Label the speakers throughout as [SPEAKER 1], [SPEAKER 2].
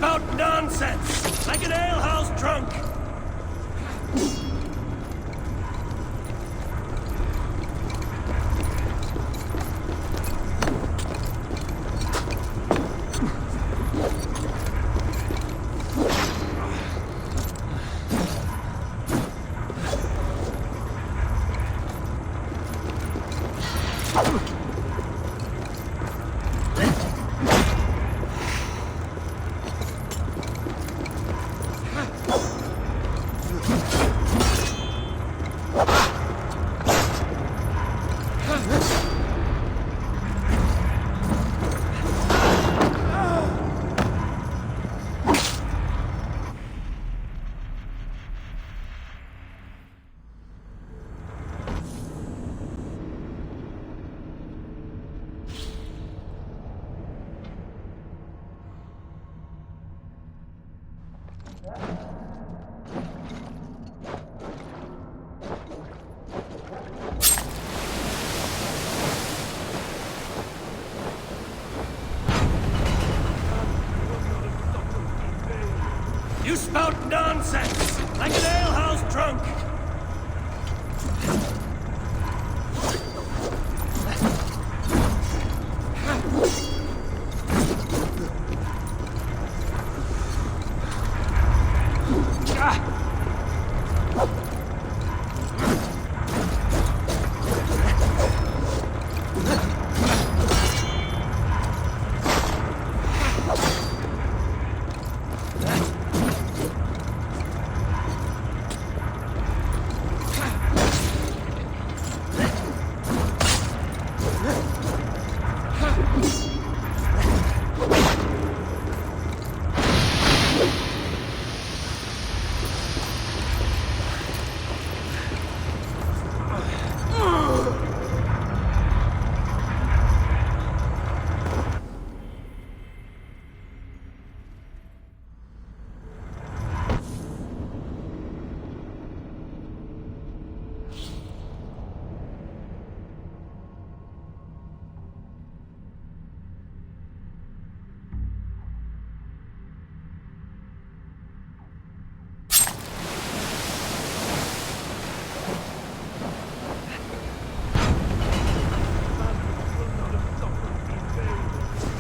[SPEAKER 1] spout nonsense, like an alehouse drunk! You spout nonsense, like an alehouse drunk!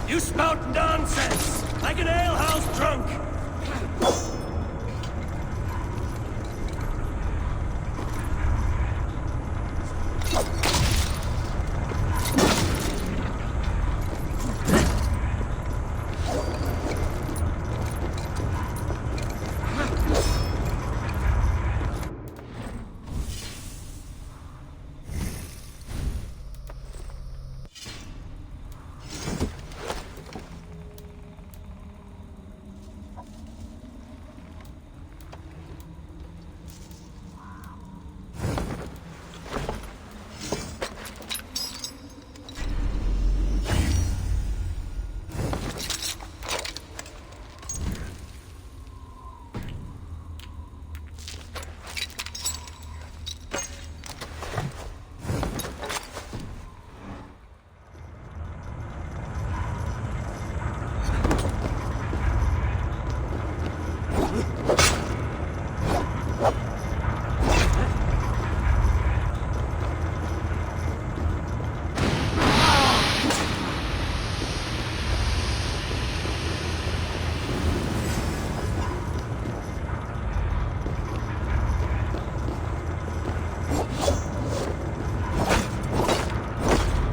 [SPEAKER 1] You spout nonsense, like an alehouse drunk!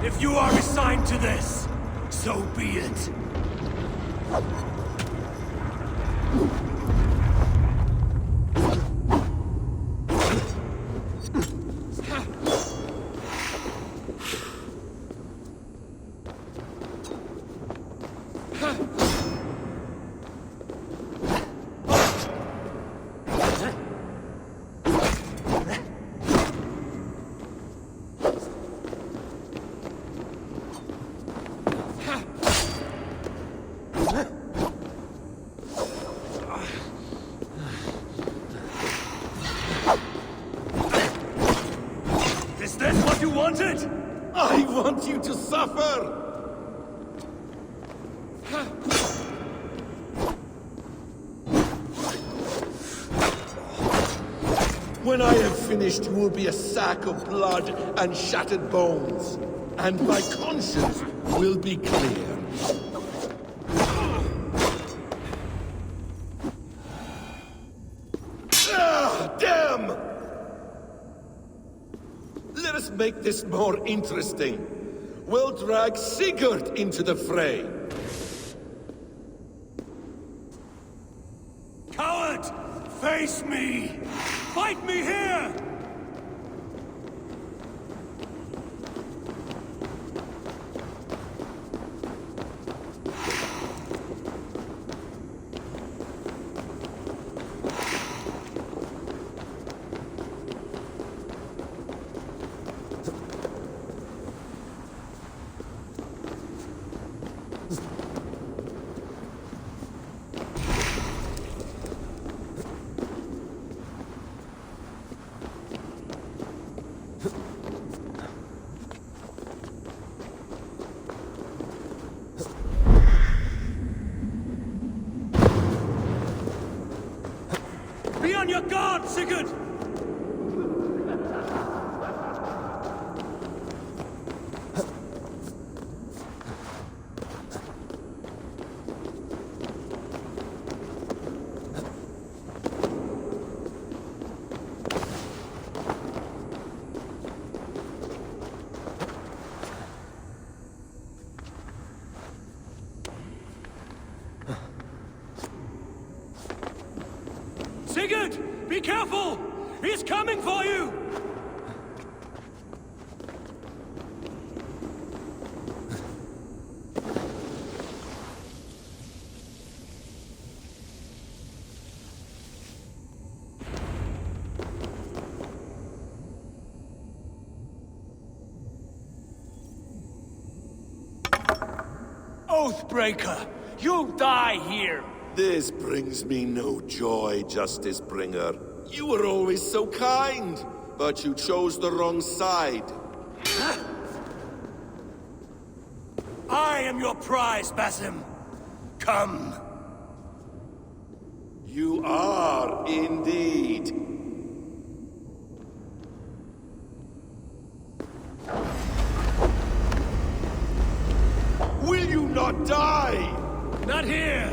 [SPEAKER 1] If you are resigned to this, so be it. Is this what you wanted?
[SPEAKER 2] I want you to suffer! When I have finished, you will be a sack of blood and shattered bones. And my conscience will be clear. Ah, damn! Let us make this more interesting. We'll drag Sigurd into the fray.
[SPEAKER 1] Coward! Face me! Fight me here! Be on your guard, Sigurd! Sigurd! Be careful! He's coming for you! Oathbreaker! You'll die here!
[SPEAKER 2] This brings me no joy, Justice Bringer. You were always so kind, but you chose the wrong side.
[SPEAKER 1] I am your prize, Basim. Come.
[SPEAKER 2] You are indeed. Will you not die?
[SPEAKER 1] Not here!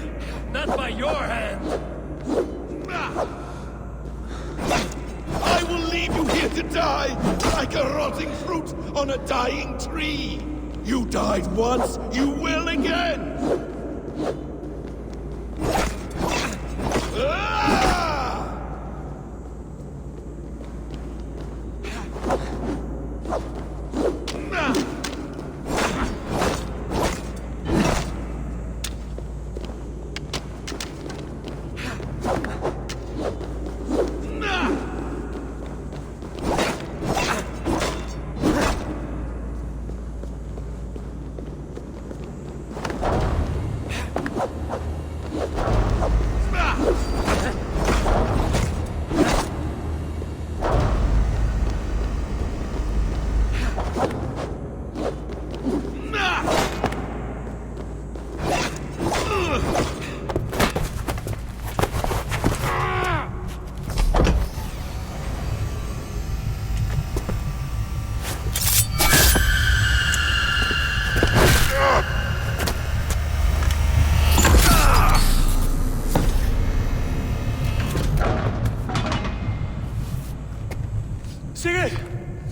[SPEAKER 1] Not by your hand!
[SPEAKER 2] I will leave you here to die, like a rotting fruit on a dying tree. You died once, you will again! Ah!
[SPEAKER 1] Sigurd!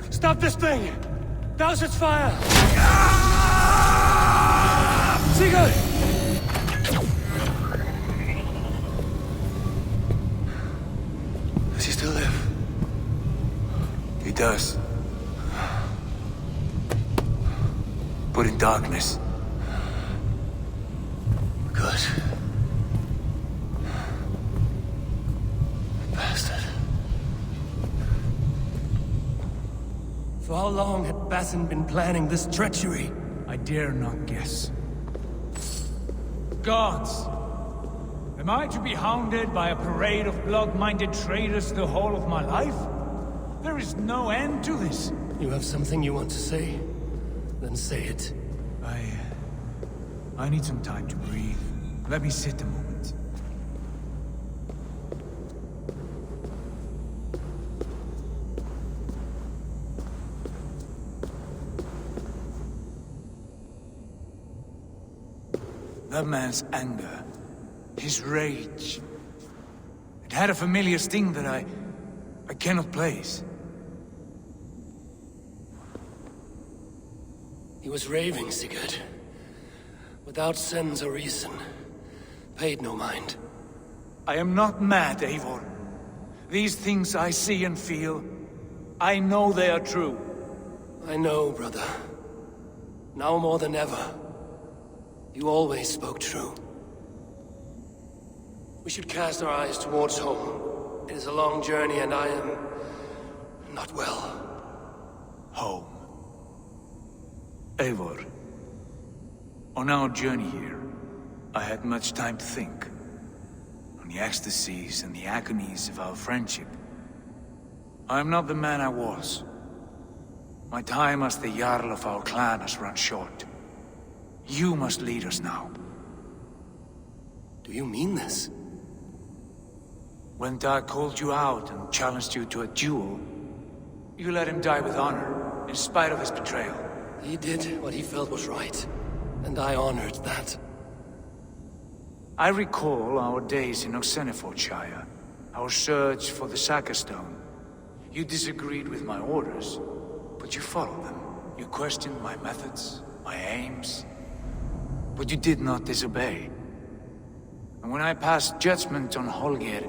[SPEAKER 1] Stop this thing! Douse its fire! Sigurd! Does he still live? He does. But in darkness. Good. Bastard. For how long had Basim been planning this treachery?
[SPEAKER 3] I dare not guess. Gods! Am I to be hounded by a parade of blood-minded traitors the whole of my life? There is no end to this.
[SPEAKER 1] You have something you want to say? Then say it.
[SPEAKER 3] I need some time to breathe. Let me sit a moment. That man's anger, his rage, it had a familiar sting that I cannot place.
[SPEAKER 1] He was raving, Sigurd. Without sense or reason. Paid no mind.
[SPEAKER 3] I am not mad, Eivor. These things I see and feel, I know they are true.
[SPEAKER 1] I know, brother. Now more than ever. You always spoke true. We should cast our eyes towards home. It is a long journey and I am... not well.
[SPEAKER 3] Home. Eivor. On our journey here, I had much time to think. On the ecstasies and the agonies of our friendship. I am not the man I was. My time as the Jarl of our clan has run short. You must lead us now.
[SPEAKER 1] Do you mean this?
[SPEAKER 3] When Dag called you out and challenged you to a duel, you let him die with honor, in spite of his betrayal.
[SPEAKER 1] He did what he felt was right, and I honored that.
[SPEAKER 3] I recall our days in Oxenfordshire, our search for the Saga Stone. You disagreed with my orders, but you followed them. You questioned my methods, my aims, but you did not disobey. And when I passed judgment on Holger,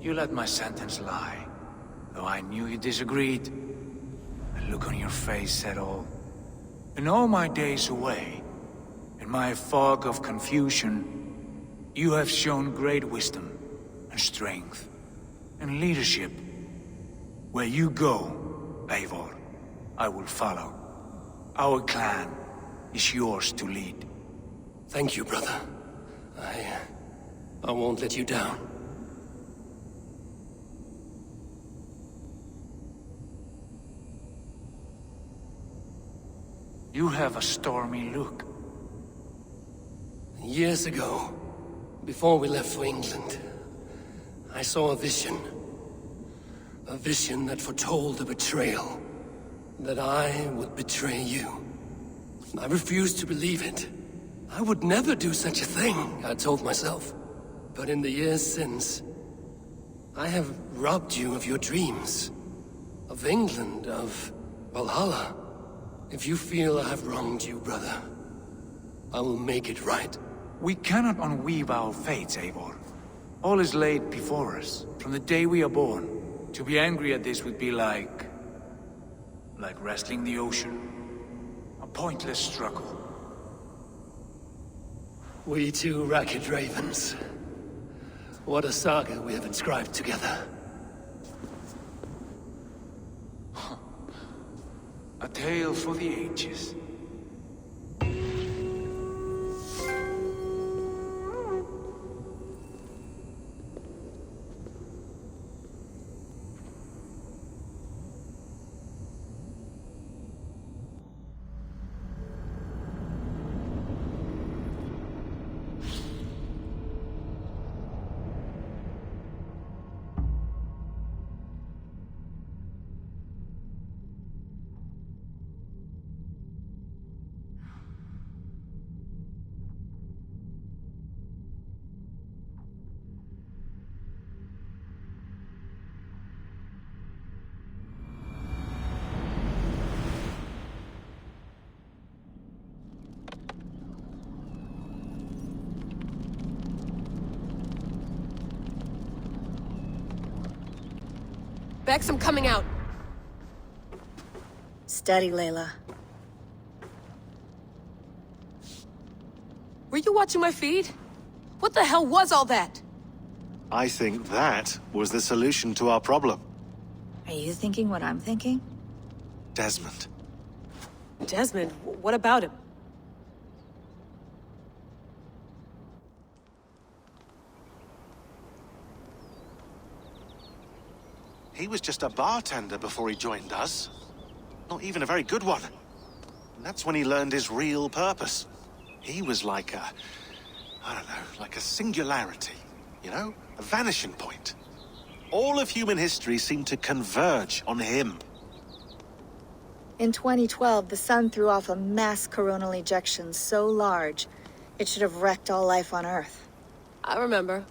[SPEAKER 3] you let my sentence lie. Though I knew you disagreed, the look on your face said all. In all my days away, in my fog of confusion, you have shown great wisdom and strength and leadership. Where you go, Eivor, I will follow. Our clan is yours to lead.
[SPEAKER 1] Thank you, brother. I won't let you down.
[SPEAKER 3] You have a stormy look.
[SPEAKER 1] Years ago, before we left for England, I saw a vision. A vision that foretold a betrayal. That I would betray you. I refused to believe it. I would never do such a thing, I told myself. But in the years since, I have robbed you of your dreams. Of England, of Valhalla. If you feel I have wronged you, brother, I will make it right.
[SPEAKER 3] We cannot unweave our fates, Eivor. All is laid before us, from the day we are born. To be angry at this would be like wrestling the ocean. A pointless struggle.
[SPEAKER 1] We two ragged ravens. What a saga we have inscribed together.
[SPEAKER 3] A tale for the ages.
[SPEAKER 4] Bex, I'm coming out.
[SPEAKER 5] Steady, Layla.
[SPEAKER 4] Were you watching my feed? What the hell was all that?
[SPEAKER 6] I think that was the solution to our problem.
[SPEAKER 5] Are you thinking what I'm thinking?
[SPEAKER 6] Desmond.
[SPEAKER 4] Desmond, what about him?
[SPEAKER 6] He was just a bartender before he joined us. Not even a very good one. And that's when he learned his real purpose. He was like a... I don't know, like a singularity. You know? A vanishing point. All of human history seemed to converge on him.
[SPEAKER 5] In 2012, the sun threw off a mass coronal ejection so large, It should have wrecked all life on Earth.
[SPEAKER 4] I remember.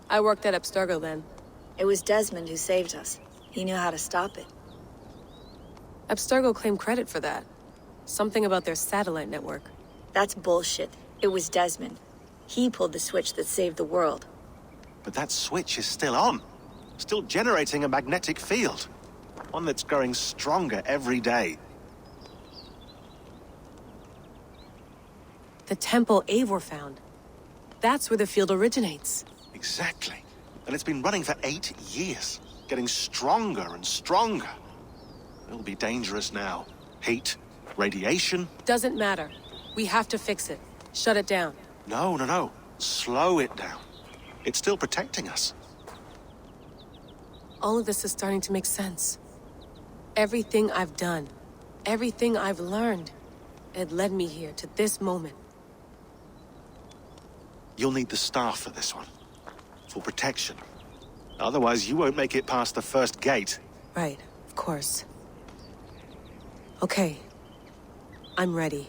[SPEAKER 4] I worked at Abstergo then.
[SPEAKER 5] It was Desmond who saved us. He knew how to stop it.
[SPEAKER 4] Abstergo claimed credit for that. Something about their satellite network.
[SPEAKER 5] That's bullshit. It was Desmond. He pulled the switch that saved the world.
[SPEAKER 6] But that switch is still on. Still generating a magnetic field. One that's growing stronger every day.
[SPEAKER 4] The temple Eivor found. That's where the field originates.
[SPEAKER 6] Exactly. And it's been running for 8 years. Getting stronger and stronger. It'll be dangerous now. Heat, radiation.
[SPEAKER 4] Doesn't matter. We have to fix it. Shut it down.
[SPEAKER 6] No. Slow it down. It's still protecting us.
[SPEAKER 4] All of this is starting to make sense. Everything I've done, everything I've learned, it led me here to this moment.
[SPEAKER 6] You'll need the staff for this one. For protection. Otherwise, you won't make it past the first gate.
[SPEAKER 4] Right, of course. Okay. I'm ready.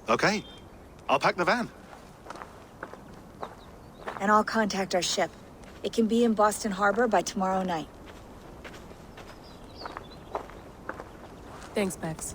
[SPEAKER 6] Okay. I'll pack the van.
[SPEAKER 5] And I'll contact our ship. It can be in Boston Harbor by tomorrow night.
[SPEAKER 4] Thanks, Bex.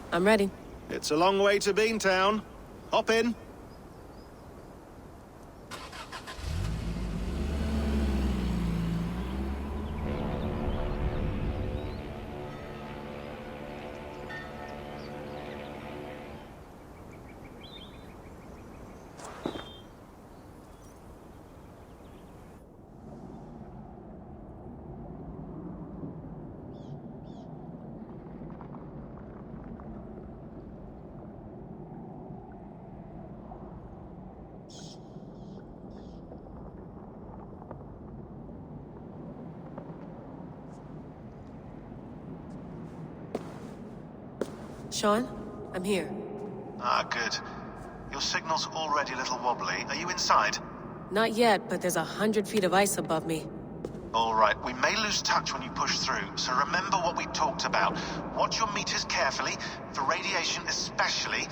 [SPEAKER 4] I'm ready.
[SPEAKER 6] It's a long way to Beantown. Hop in.
[SPEAKER 4] Sean, I'm here.
[SPEAKER 6] Ah, good. Your signal's already a little wobbly. Are you inside?
[SPEAKER 4] Not yet, but there's 100 feet of ice above me.
[SPEAKER 6] All right, we may lose touch when you push through, so remember what we talked about. Watch your meters carefully, for radiation especially,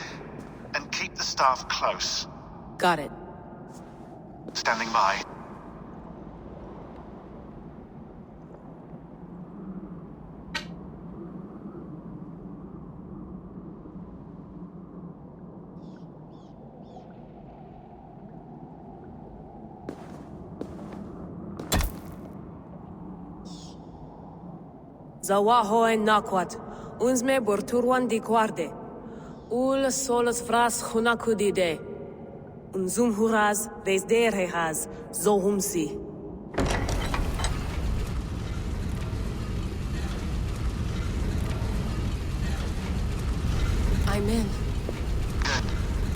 [SPEAKER 6] and keep the staff close.
[SPEAKER 4] Got it.
[SPEAKER 6] Standing by.
[SPEAKER 4] Zawaho en nakwat, unzme borturwan di guarde. Ul solos vras hunakudide. Unzum huraz, vesderehaz, zohumsi. I'm in.
[SPEAKER 6] Good.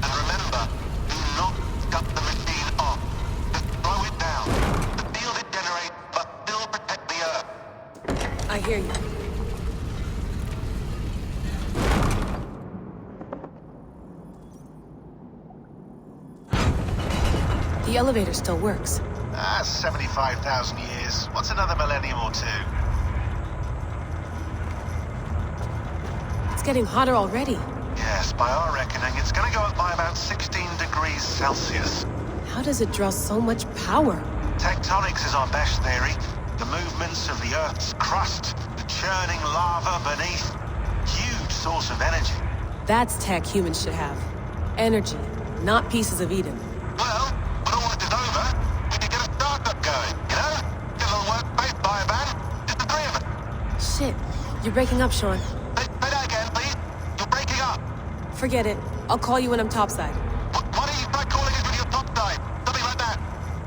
[SPEAKER 6] And remember, do not cut the machine off. Just throw it down. The field it generates, but still protect the Earth.
[SPEAKER 4] I hear you. The elevator still works.
[SPEAKER 6] 75,000 years. What's another millennium or two?
[SPEAKER 4] It's getting hotter already.
[SPEAKER 6] Yes, by our reckoning, it's gonna go up by about 16 degrees Celsius.
[SPEAKER 4] How does it draw so much power?
[SPEAKER 6] Tectonics is our best theory. The movements of the Earth's crust, the churning lava beneath. Huge source of energy.
[SPEAKER 4] That's tech humans should have. Energy, not pieces of Eden.
[SPEAKER 6] Well, when all this is over, we could get a startup going, you know? Get a little workspace, buy a van, just the three of us.
[SPEAKER 4] Shit, you're breaking up, Sean.
[SPEAKER 6] Say that again, please. You're breaking up.
[SPEAKER 4] Forget it. I'll call you when I'm topside.
[SPEAKER 6] Why don't you try calling us when you're topside? Something like that.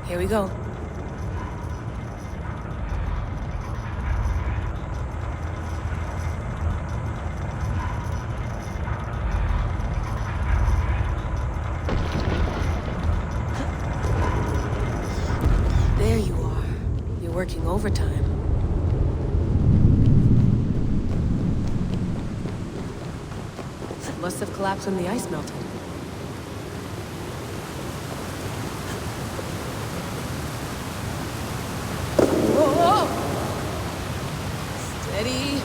[SPEAKER 4] Here we go. There you are. You're working overtime. It must have collapsed when the ice melted. Whoa! Steady.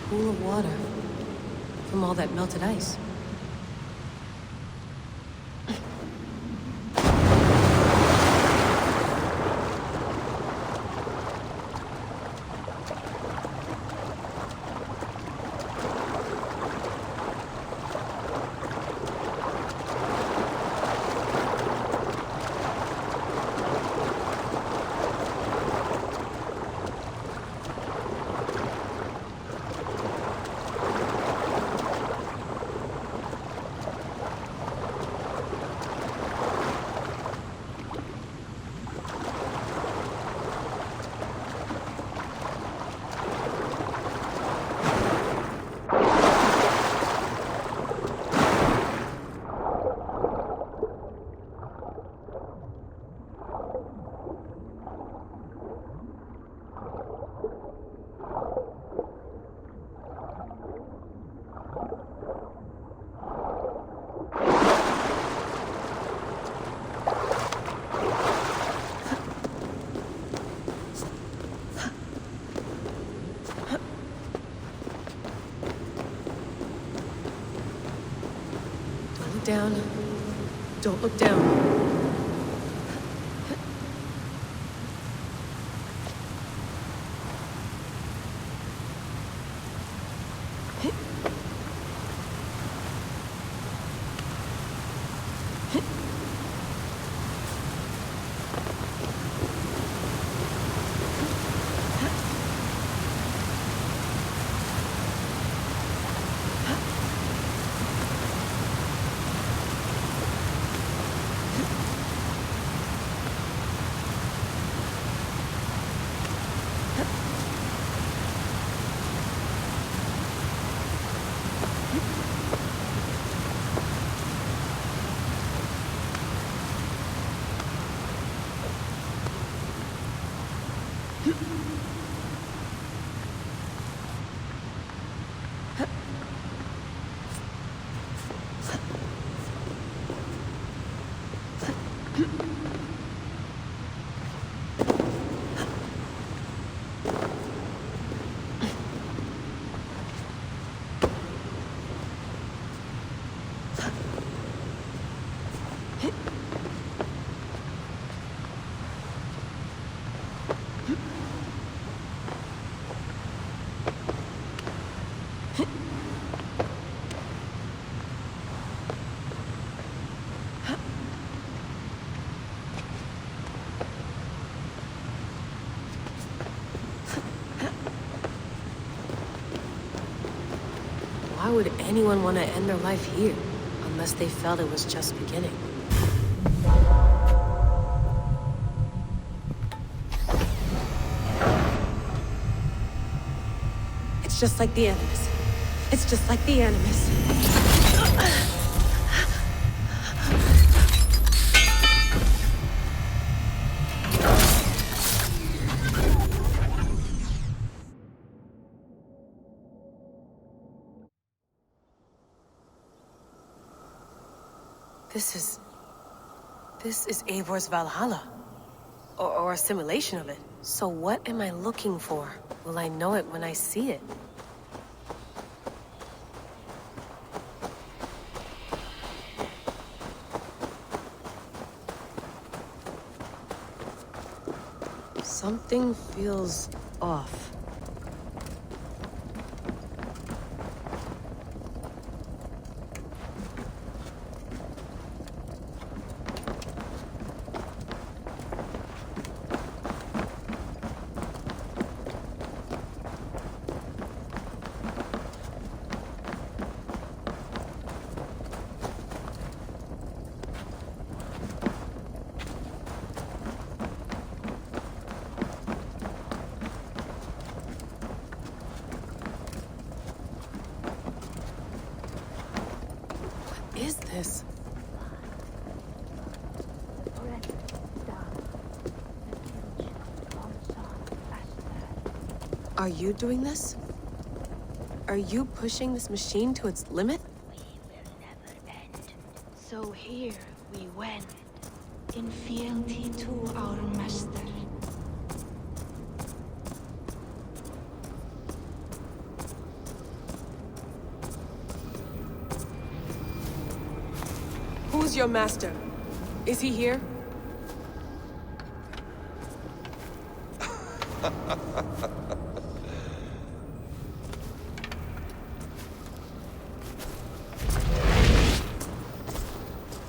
[SPEAKER 4] Pool of water from all that melted ice. Down. Don't look down. Why would anyone want to end their life here, unless they felt it was just beginning? It's just like the Animus. It's just like the Animus. This is Eivor's Valhalla. Or a simulation of it. So what am I looking for? Will I know it when I see it? Something feels off. Are you doing this? Are you pushing this machine to its limit?
[SPEAKER 7] We will never end. So here we went, in fealty to our master.
[SPEAKER 4] Who's your master? Is he here?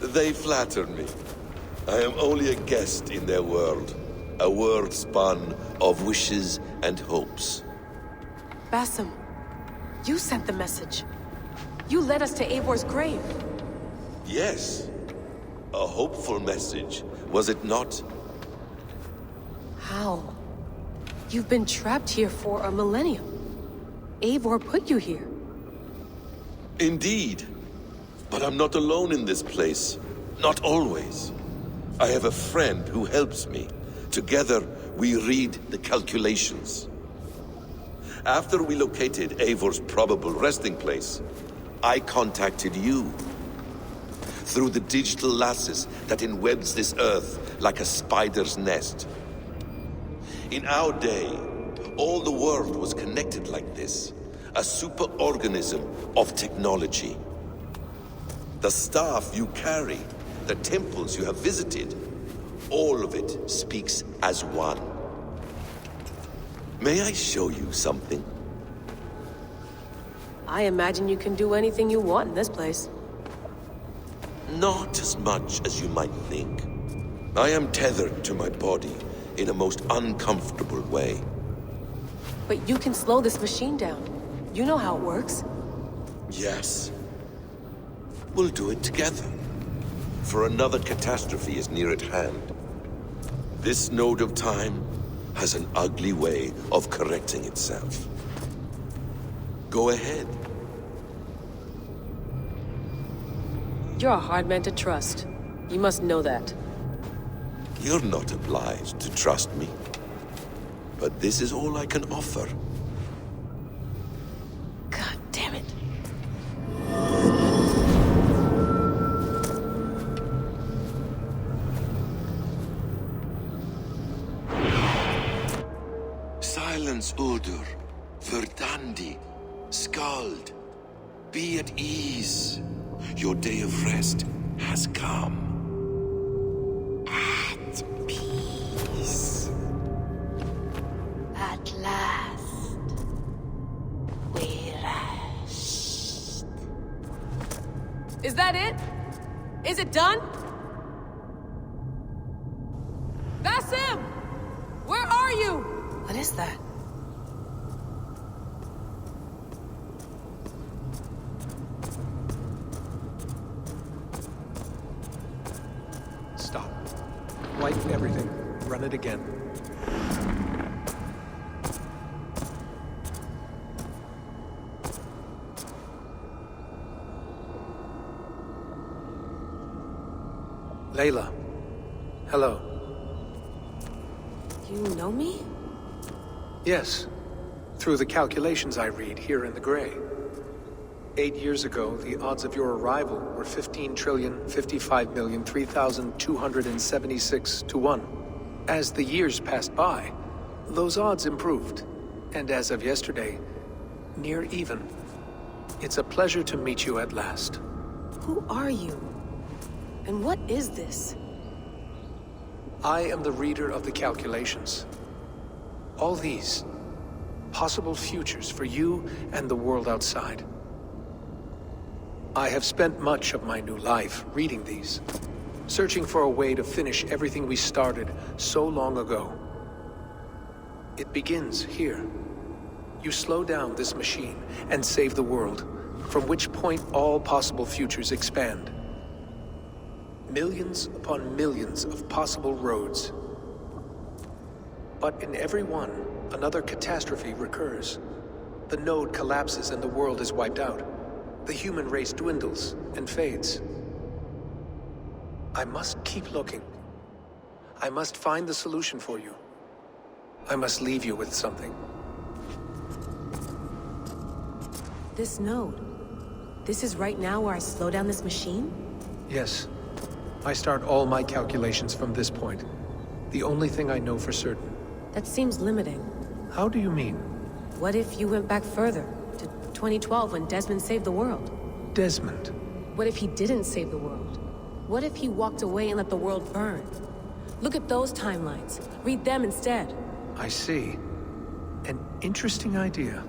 [SPEAKER 2] They flatter me. I am only a guest in their world. A world spun of wishes and hopes.
[SPEAKER 4] Basim, you sent the message. You led us to Eivor's grave.
[SPEAKER 2] Yes. A hopeful message, was it not?
[SPEAKER 4] How? You've been trapped here for a millennium. Eivor put you here.
[SPEAKER 2] Indeed. But I'm not alone in this place. Not always. I have a friend who helps me. Together, we read the calculations. After we located Eivor's probable resting place, I contacted you. Through the digital lasses that enwebs this earth like a spider's nest. In our day, all the world was connected like this. A superorganism of technology. The staff you carry, the temples you have visited, all of it speaks as one. May I show you something?
[SPEAKER 4] I imagine you can do anything you want in this place.
[SPEAKER 2] Not as much as you might think. I am tethered to my body in a most uncomfortable way.
[SPEAKER 4] But you can slow this machine down. You know how it works.
[SPEAKER 2] Yes. We'll do it together. For another catastrophe is near at hand. This node of time has an ugly way of correcting itself. Go ahead.
[SPEAKER 4] You're a hard man to trust. You must know that.
[SPEAKER 2] You're not obliged to trust me. But this is all I can offer.
[SPEAKER 4] God damn it.
[SPEAKER 2] Silence, Uldur. Verdandi. Skald. Be at ease. Your day of rest has come.
[SPEAKER 7] At peace. At last, we rest.
[SPEAKER 4] Is that it? Is it done? Basim! Where are you? What is that?
[SPEAKER 8] Stop. Wipe everything. Run it again. Layla. Hello.
[SPEAKER 4] You know me?
[SPEAKER 8] Yes. Through the calculations I read here in the gray. 8 years ago, the odds of your arrival were 15,055,003,276 to 1. As the years passed by, those odds improved. And as of yesterday, near even. It's a pleasure to meet you at last.
[SPEAKER 4] Who are you? And what is this?
[SPEAKER 8] I am the reader of the calculations. All these, possible futures for you and the world outside. I have spent much of my new life reading these, searching for a way to finish everything we started so long ago. It begins here. You slow down this machine and save the world, from which point all possible futures expand. Millions upon millions of possible roads. But in every one, another catastrophe recurs. The node collapses and the world is wiped out. The human race dwindles and fades. I must keep looking. I must find the solution for you. I must leave you with something.
[SPEAKER 4] This node. This is right now where I slow down this machine?
[SPEAKER 8] Yes. I start all my calculations from this point. The only thing I know for certain.
[SPEAKER 4] That seems limiting.
[SPEAKER 8] How do you mean?
[SPEAKER 4] What if you went back further, to 2012 when Desmond saved the world?
[SPEAKER 8] Desmond?
[SPEAKER 4] What if he didn't save the world? What if he walked away and let the world burn? Look at those timelines. Read them instead.
[SPEAKER 8] I see. An interesting idea.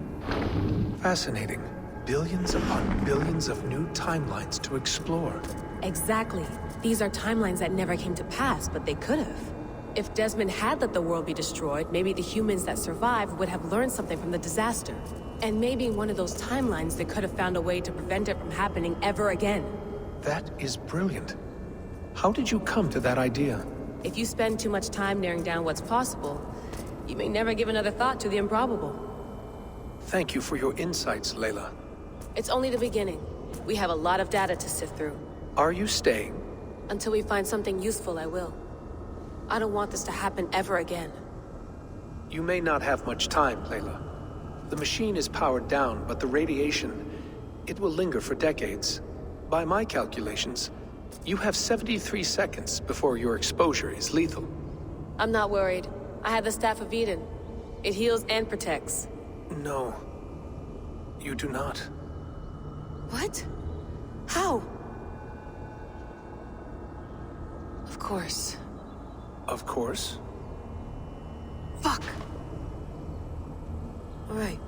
[SPEAKER 8] Fascinating. Billions upon billions of new timelines to explore.
[SPEAKER 4] Exactly. These are timelines that never came to pass, but they could have. If Desmond had let the world be destroyed, maybe the humans that survived would have learned something from the disaster. And maybe in one of those timelines they could have found a way to prevent it from happening ever again.
[SPEAKER 8] That is brilliant. How did you come to that idea?
[SPEAKER 4] If you spend too much time narrowing down what's possible, you may never give another thought to the improbable.
[SPEAKER 8] Thank you for your insights, Layla.
[SPEAKER 4] It's only the beginning. We have a lot of data to sift through.
[SPEAKER 8] Are you staying?
[SPEAKER 4] Until we find something useful, I will. I don't want this to happen ever again.
[SPEAKER 8] You may not have much time, Layla. The machine is powered down, but the radiation, it will linger for decades. By my calculations, you have 73 seconds before your exposure is lethal.
[SPEAKER 4] I'm not worried. I have the Staff of Eden. It heals and protects.
[SPEAKER 8] No. You do not.
[SPEAKER 4] What? How? Of course.
[SPEAKER 8] Of course.
[SPEAKER 4] Fuck! All right.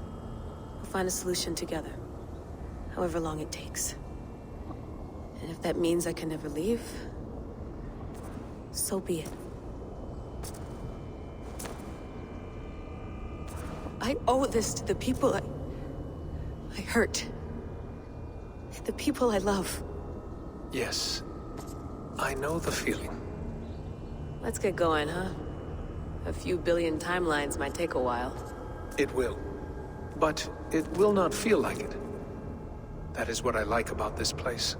[SPEAKER 4] We'll find a solution together. However long it takes. And if that means I can never leave, so be it. I owe this to the people I hurt. The people I love.
[SPEAKER 8] Yes. I know the feeling.
[SPEAKER 4] Let's get going, huh? A few billion timelines might take a while.
[SPEAKER 8] It will. But it will not feel like it. That is what I like about this place.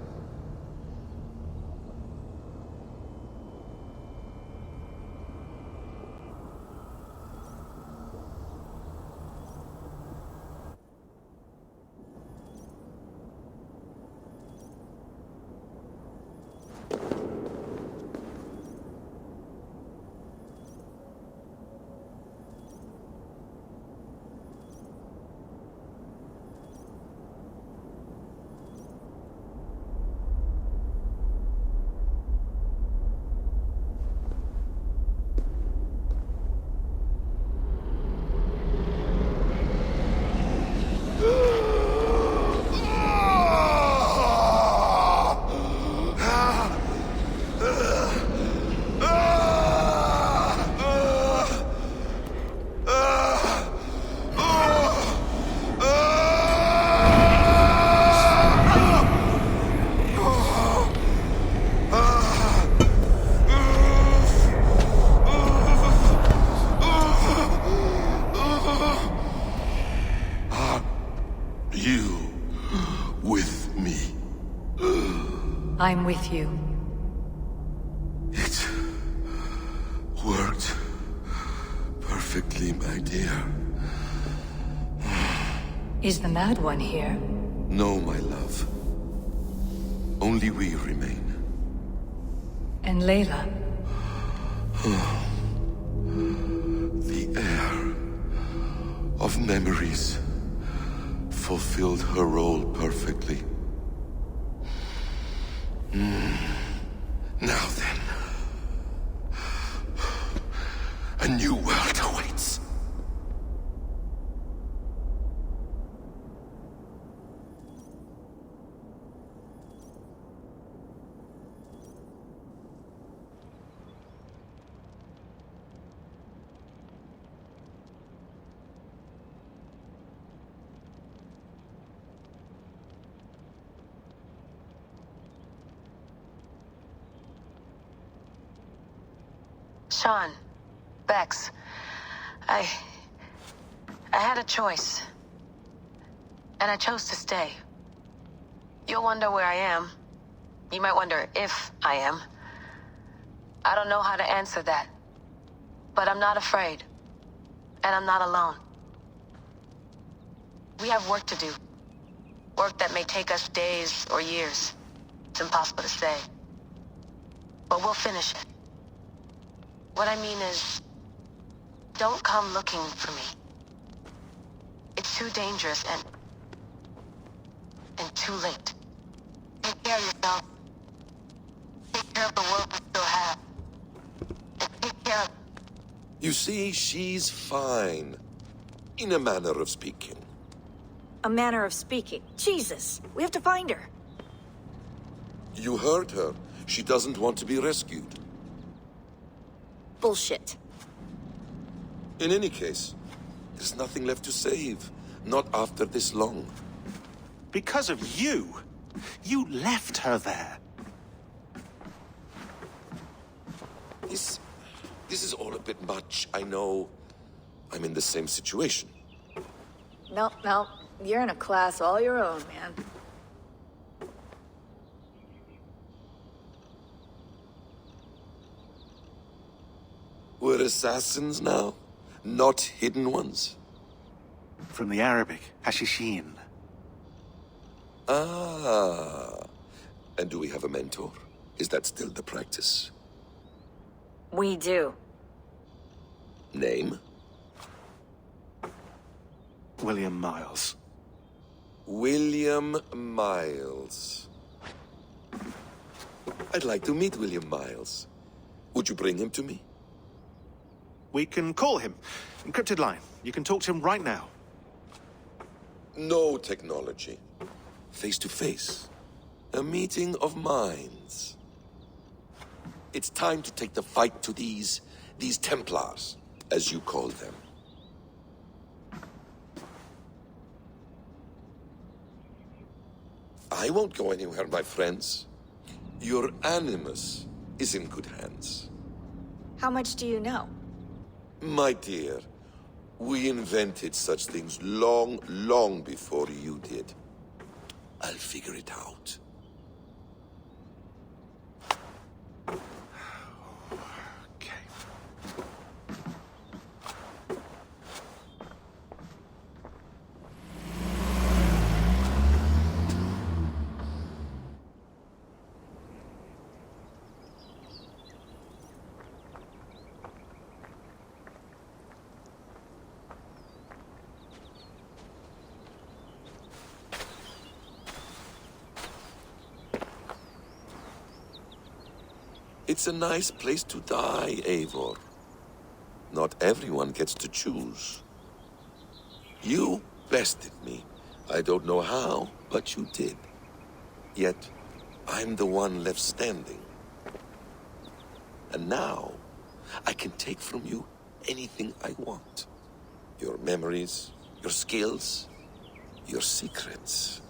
[SPEAKER 5] I'm with you.
[SPEAKER 2] It worked perfectly, my dear.
[SPEAKER 5] Is the Mad One here?
[SPEAKER 2] No, my love. Only we remain.
[SPEAKER 5] And Layla?
[SPEAKER 2] The air of memories fulfilled her role perfectly. Now then, a new world awaits.
[SPEAKER 4] Sean, Bex, I had a choice. And I chose to stay. You'll wonder where I am. You might wonder if I am. I don't know how to answer that. But I'm not afraid. And I'm not alone. We have work to do. Work that may take us days or years. It's impossible to say. But we'll finish it. What I mean is, don't come looking for me. It's too dangerous and too late. Take care of yourself. Take care of the world we still have. And take care of...
[SPEAKER 2] You see, she's fine. In a manner of speaking.
[SPEAKER 5] A manner of speaking. Jesus, we have to find her.
[SPEAKER 2] You heard her. She doesn't want to be rescued.
[SPEAKER 5] Bullshit.
[SPEAKER 2] In any case, there's nothing left to save. Not after this long.
[SPEAKER 6] Because of you. You left her there.
[SPEAKER 2] This is all a bit much, I know. I'm in the same situation.
[SPEAKER 5] Nope. You're in a class all your own, man.
[SPEAKER 2] We're assassins now? Not hidden ones?
[SPEAKER 6] From the Arabic, Hashishin.
[SPEAKER 2] Ah. And do we have a mentor? Is that still the practice?
[SPEAKER 5] We do.
[SPEAKER 2] Name?
[SPEAKER 6] William Miles.
[SPEAKER 2] William Miles. I'd like to meet William Miles. Would you bring him to me?
[SPEAKER 6] We can call him. Encrypted line. You can talk to him right now.
[SPEAKER 2] No technology. Face to face. A meeting of minds. It's time to take the fight to these Templars, as you call them. I won't go anywhere, my friends. Your animus is in good hands.
[SPEAKER 5] How much do you know?
[SPEAKER 2] My dear, we invented such things long, long before you did. I'll figure it out.
[SPEAKER 6] Okay.
[SPEAKER 2] It's a nice place to die, Eivor. Not everyone gets to choose. You bested me. I don't know how, but you did. Yet, I'm the one left standing. And now, I can take from you anything I want. Your memories, your skills, your secrets.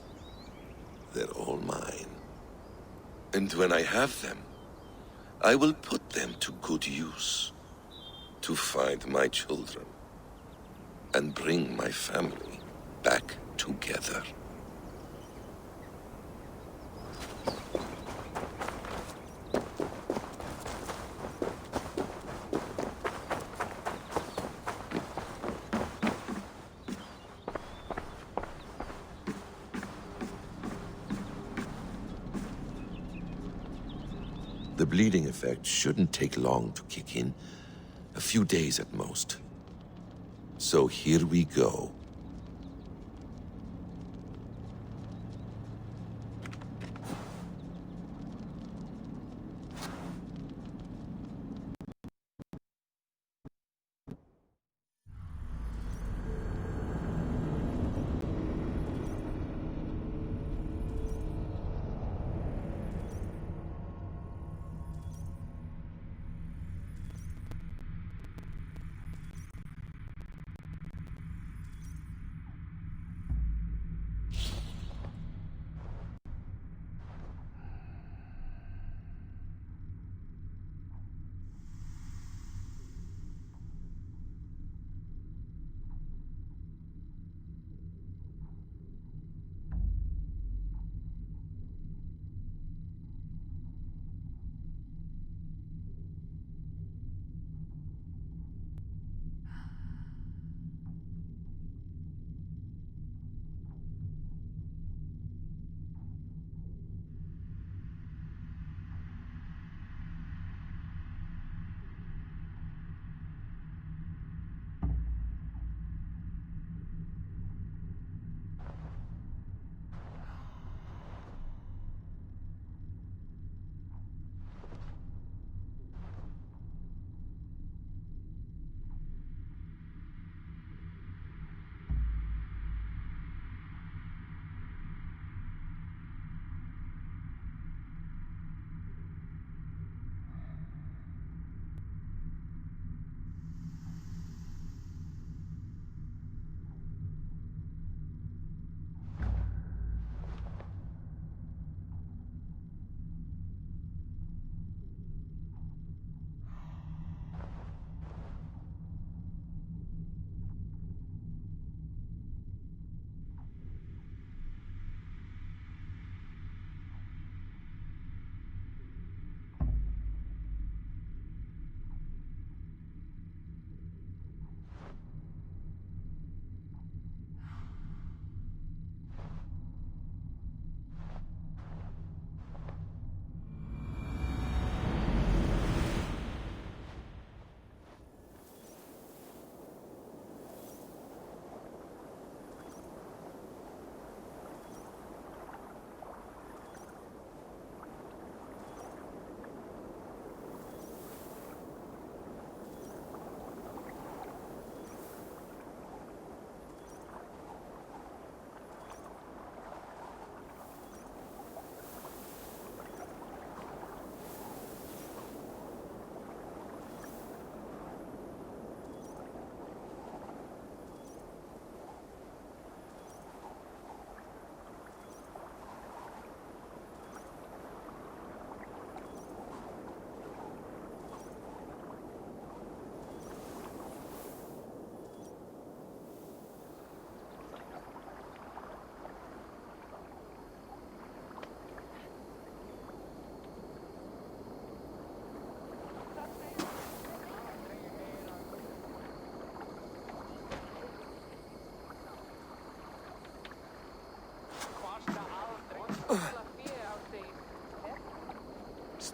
[SPEAKER 2] They're all mine. And when I have them, I will put them to good use. To find my children. And bring my family back together. The bleeding effect shouldn't take long to kick in. A few days at most. So here we go.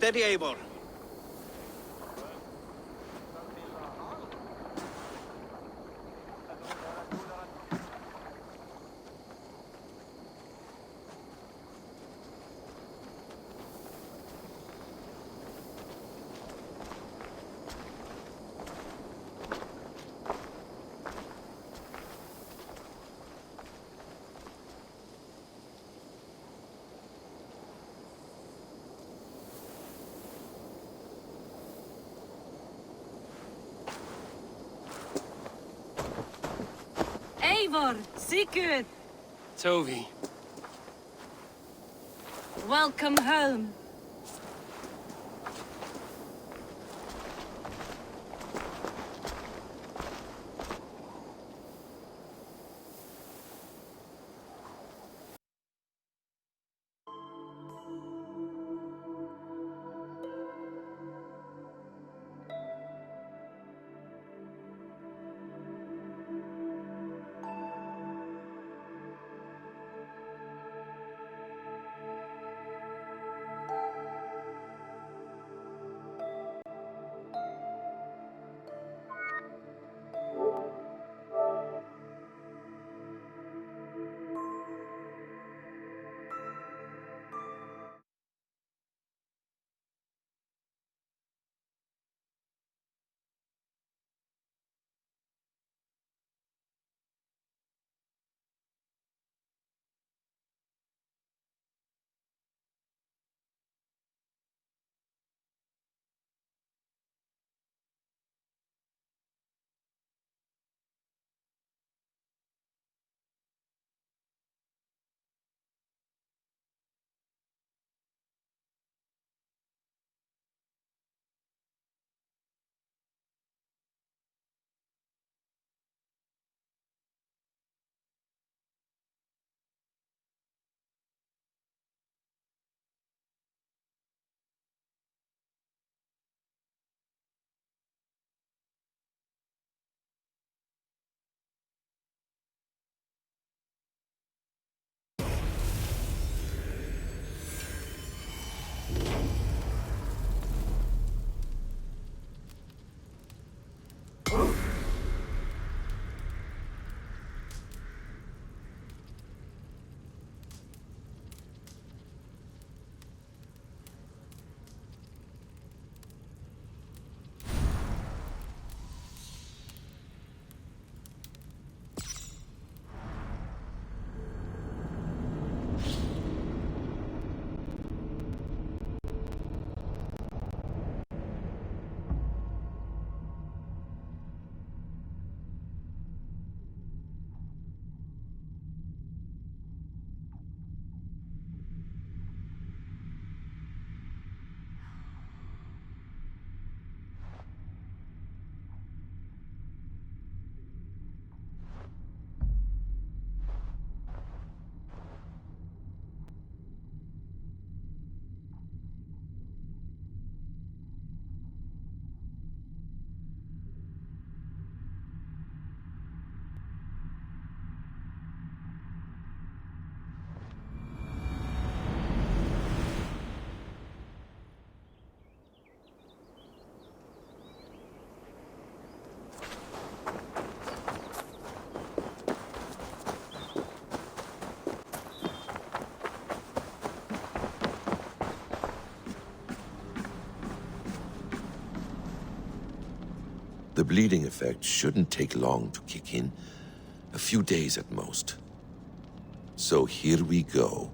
[SPEAKER 9] Steady, Eivor.
[SPEAKER 10] Eivor, Sigurd,
[SPEAKER 1] Tovi,
[SPEAKER 10] welcome home.
[SPEAKER 2] The bleeding effect shouldn't take long to kick in. A few days at most. So here we go.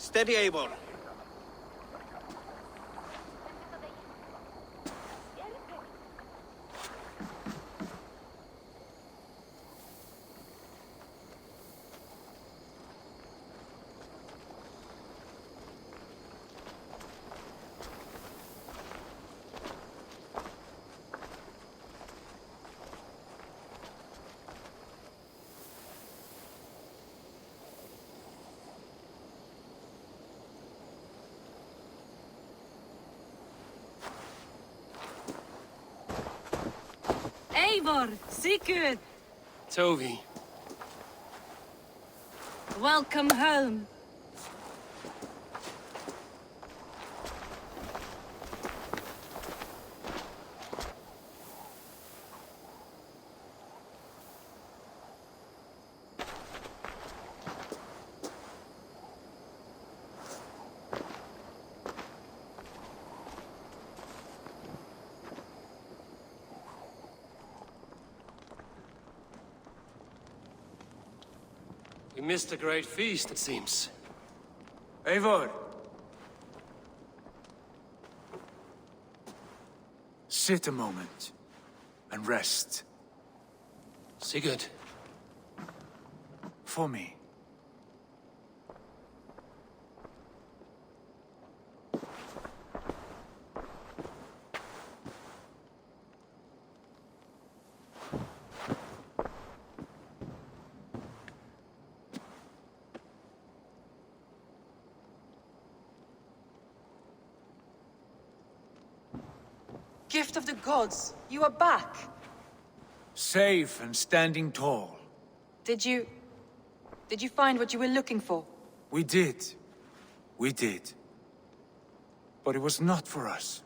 [SPEAKER 9] Steady, Eivor.
[SPEAKER 10] Eivor, Sigurd,
[SPEAKER 1] Tovi,
[SPEAKER 10] welcome home.
[SPEAKER 1] we missed a great feast, it seems.
[SPEAKER 3] Eivor! Sit a moment and rest.
[SPEAKER 1] Sigurd,
[SPEAKER 3] For me.
[SPEAKER 11] Gift of the gods, you are back.
[SPEAKER 3] Safe and standing tall.
[SPEAKER 11] Did you find what you were looking for?
[SPEAKER 3] We did. We did. But it was not for us.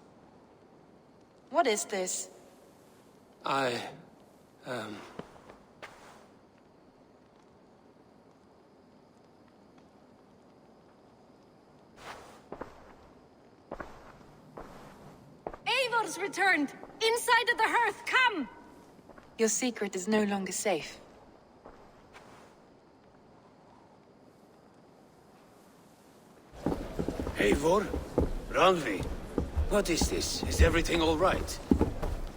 [SPEAKER 11] What is this?
[SPEAKER 10] Eivor's returned! Inside of the hearth, come!
[SPEAKER 11] Your secret is no longer safe.
[SPEAKER 9] Eivor? Randvi? What is this? Is everything all right?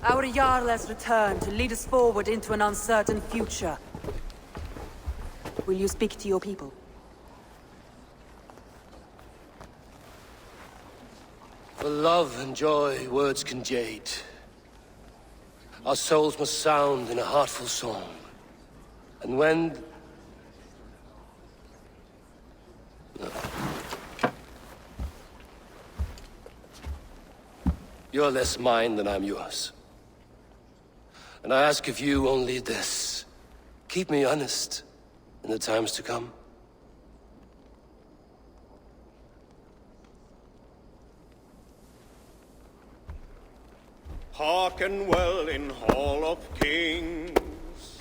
[SPEAKER 12] Our Jarl has returned to lead us forward into an uncertain future. Will you speak to your people?
[SPEAKER 1] for love and joy words can jade. Our souls must sound in a heartful song. And when... You're less mine than I'm yours. And I ask of you only this. Keep me honest in the times to come.
[SPEAKER 13] Hearken well in Hall of Kings.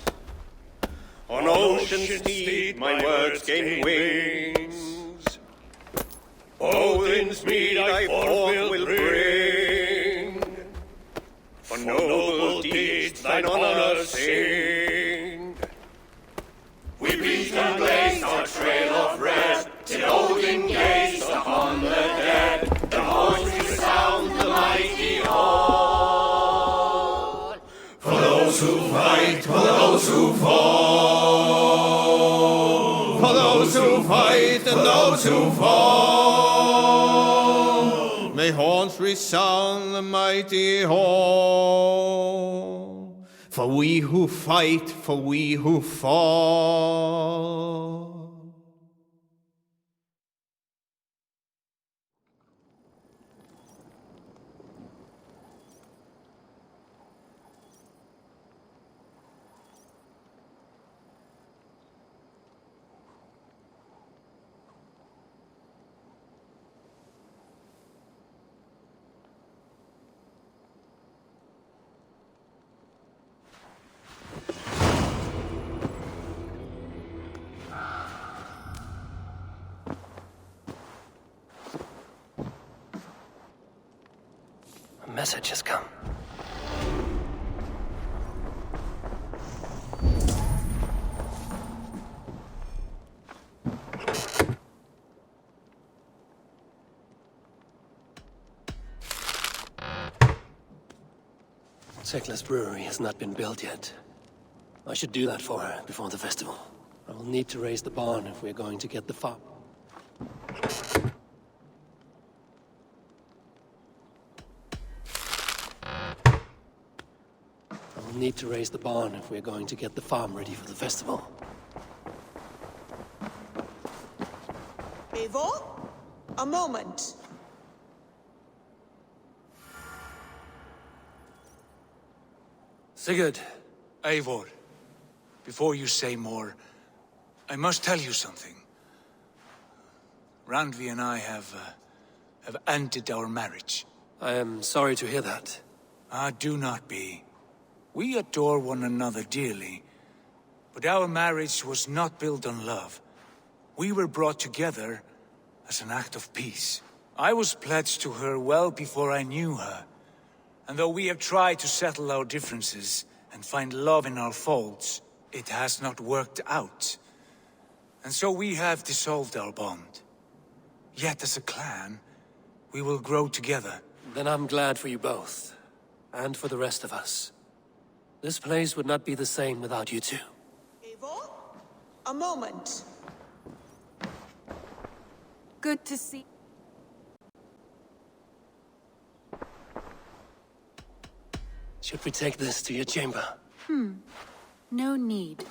[SPEAKER 13] On ocean's steed my words gain wings. Odin's mead I forth will bring. For noble deeds thine honor sing. We beat and blaze our trail of red, till Odin gazed upon the dead. The voice resound the mighty hall. For those who fight, for those who fall. For those who fight and those who fall. May horns resound the mighty hall. For we who fight, for we who fall.
[SPEAKER 1] A message has come. Tekla's brewery has not been built yet. I should do that for her before the festival. I will need to raise the barn if we're going to get the farm. I will need to raise the barn if we're going to get the farm ready for the festival.
[SPEAKER 14] Eivor? A moment.
[SPEAKER 1] Sigurd.
[SPEAKER 3] Eivor, before you say more, I must tell you something. Randvi and I have ended our marriage.
[SPEAKER 1] I am sorry to hear that.
[SPEAKER 3] Ah, do not be. We adore one another dearly, but our marriage was not built on love. We were brought together as an act of peace. I was pledged to her well before I knew her, and though we have tried to settle our differences and find love in our faults, it has not worked out. And so we have dissolved our bond. Yet as a clan, we will grow together.
[SPEAKER 1] Then I'm glad for you both, and for the rest of us. This place would not be the same without you two.
[SPEAKER 14] Eivor? A moment.
[SPEAKER 12] Good to see.
[SPEAKER 1] Should we take this to your chamber?
[SPEAKER 12] No need.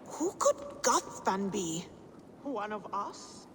[SPEAKER 14] Who could Gothban be? One of us?